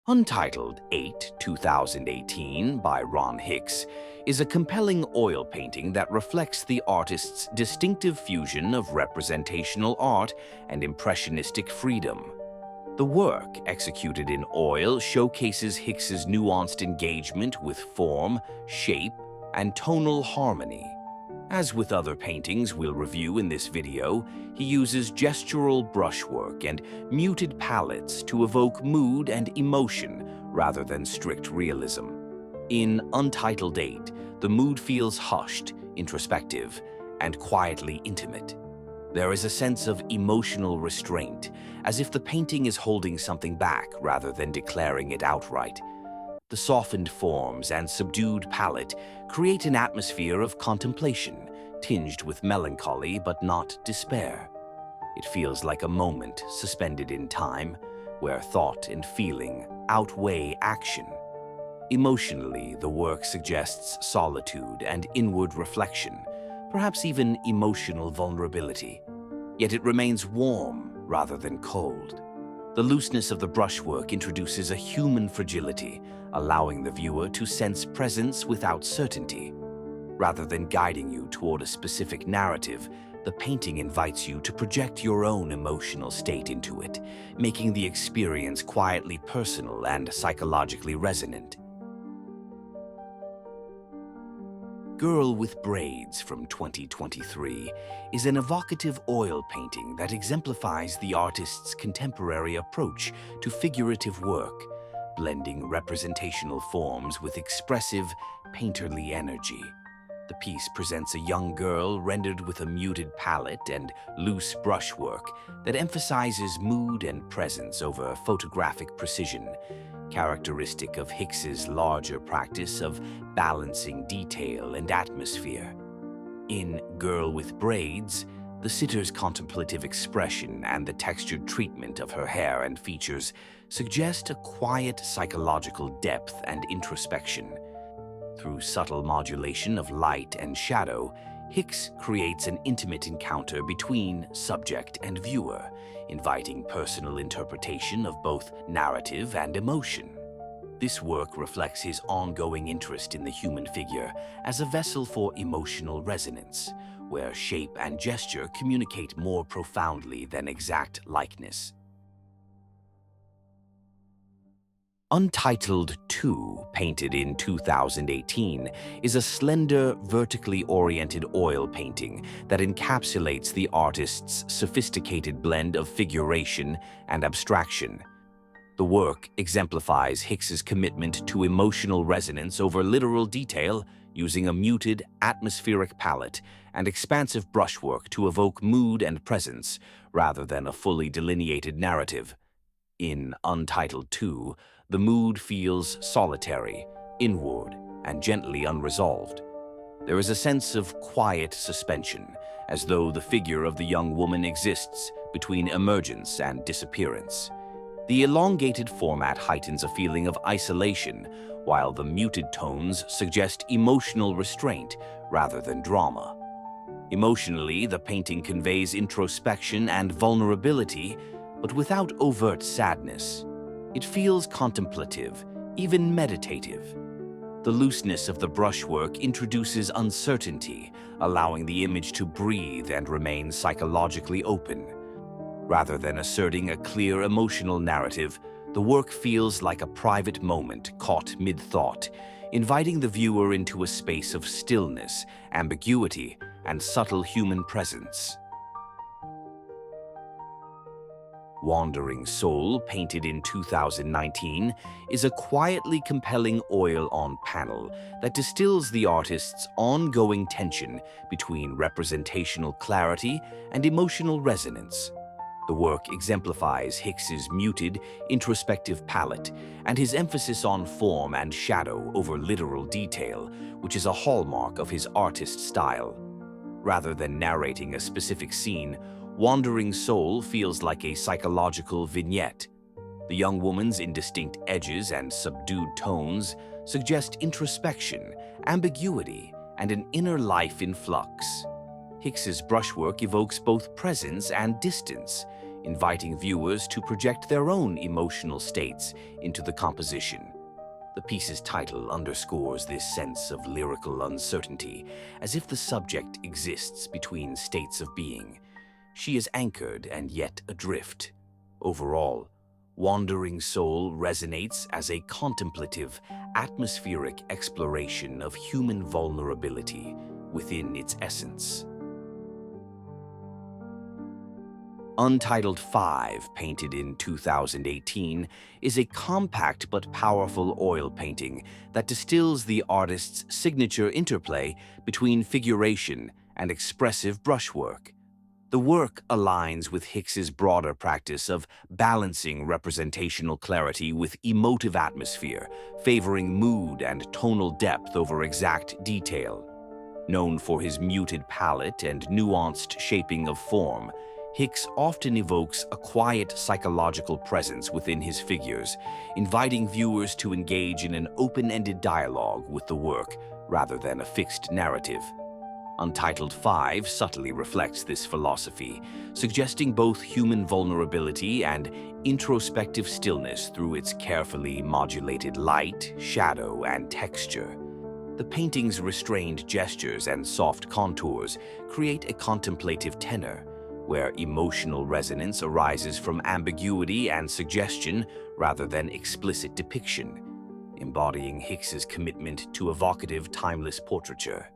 Untitled 8, 2018 by Ron Hicks is a compelling oil painting that reflects the artist's distinctive fusion of representational art and impressionistic freedom. The work, executed in oil, showcases Hicks's nuanced engagement with form, shape, and tonal harmony. As with other paintings we'll review in this video, he uses gestural brushwork and muted palettes to evoke mood and emotion rather than strict realism. In Untitled 8, the mood feels hushed, introspective, and quietly intimate. There is a sense of emotional restraint, as if the painting is holding something back rather than declaring it outright. The softened forms and subdued palette create an atmosphere of contemplation, tinged with melancholy but not despair. It feels like a moment suspended in time, where thought and feeling outweigh action. Emotionally, the work suggests solitude and inward reflection, perhaps even emotional vulnerability. Yet it remains warm rather than cold. The looseness of the brushwork introduces a human fragility, allowing the viewer to sense presence without certainty. Rather than guiding you toward a specific narrative, the painting invites you to project your own emotional state into it, making the experience quietly personal and psychologically resonant. Girl with Braids from 2023 is an evocative oil painting that exemplifies the artist's contemporary approach to figurative work, blending representational forms with expressive, painterly energy. The piece presents a young girl rendered with a muted palette and loose brushwork that emphasizes mood and presence over photographic precision, characteristic of Hicks's larger practice of balancing detail and atmosphere. In Girl with Braids, the sitter's contemplative expression and the textured treatment of her hair and features suggest a quiet psychological depth and introspection. Through subtle modulation of light and shadow, Hicks creates an intimate encounter between subject and viewer, inviting personal interpretation of both narrative and emotion. This work reflects his ongoing interest in the human figure as a vessel for emotional resonance, where shape and gesture communicate more profoundly than exact likeness. Untitled 2, painted in 2018, is a slender, vertically oriented oil painting that encapsulates the artist's sophisticated blend of figuration and abstraction. The work exemplifies Hicks's commitment to emotional resonance over literal detail, using a muted, atmospheric palette and expansive brushwork to evoke mood and presence, rather than a fully delineated narrative. In Untitled 2, the mood feels solitary, inward, and gently unresolved. There is a sense of quiet suspension, as though the figure of the young woman exists between emergence and disappearance. The elongated format heightens a feeling of isolation, while the muted tones suggest emotional restraint rather than drama. Emotionally, the painting conveys introspection and vulnerability, but without overt sadness. It feels contemplative, even meditative. The looseness of the brushwork introduces uncertainty, allowing the image to breathe and remain psychologically open. Rather than asserting a clear emotional narrative, the work feels like a private moment caught mid-thought, inviting the viewer into a space of stillness, ambiguity, and subtle human presence. Wandering Soul, painted in 2019, is a quietly compelling oil-on panel that distills the artist's ongoing tension between representational clarity and emotional resonance. The work exemplifies Hicks's muted, introspective palette and his emphasis on form and shadow over literal detail, which is a hallmark of his artist style. Rather than narrating a specific scene, Wandering Soul feels like a psychological vignette. The young woman's indistinct edges and subdued tones suggest introspection, ambiguity, and an inner life in flux. Hicks's brushwork evokes both presence and distance, inviting viewers to project their own emotional states into the composition. The piece's title underscores this sense of lyrical uncertainty, as if the subject exists between states of being. She is anchored and yet adrift. Overall, Wandering Soul resonates as a contemplative, atmospheric exploration of human vulnerability within its essence. Untitled 5, painted in 2018, is a compact but powerful oil painting that distills the artist's signature interplay between figuration and expressive brushwork. The work aligns with Hicks's broader practice of balancing representational clarity with emotive atmosphere, favoring mood and tonal depth over exact detail. Known for his muted palette and nuanced shaping of form, Hicks often evokes a quiet psychological presence within his figures, inviting viewers to engage in an open-ended dialogue with the work rather than a fixed narrative. Untitled 5 subtly reflects this philosophy, suggesting both human vulnerability and introspective stillness through its carefully modulated light, shadow, and texture. The painting's restrained gestures and soft contours create a contemplative tenor, where emotional resonance arises from ambiguity and suggestion rather than explicit depiction, embodying Hicks's commitment to evocative, timeless portraiture.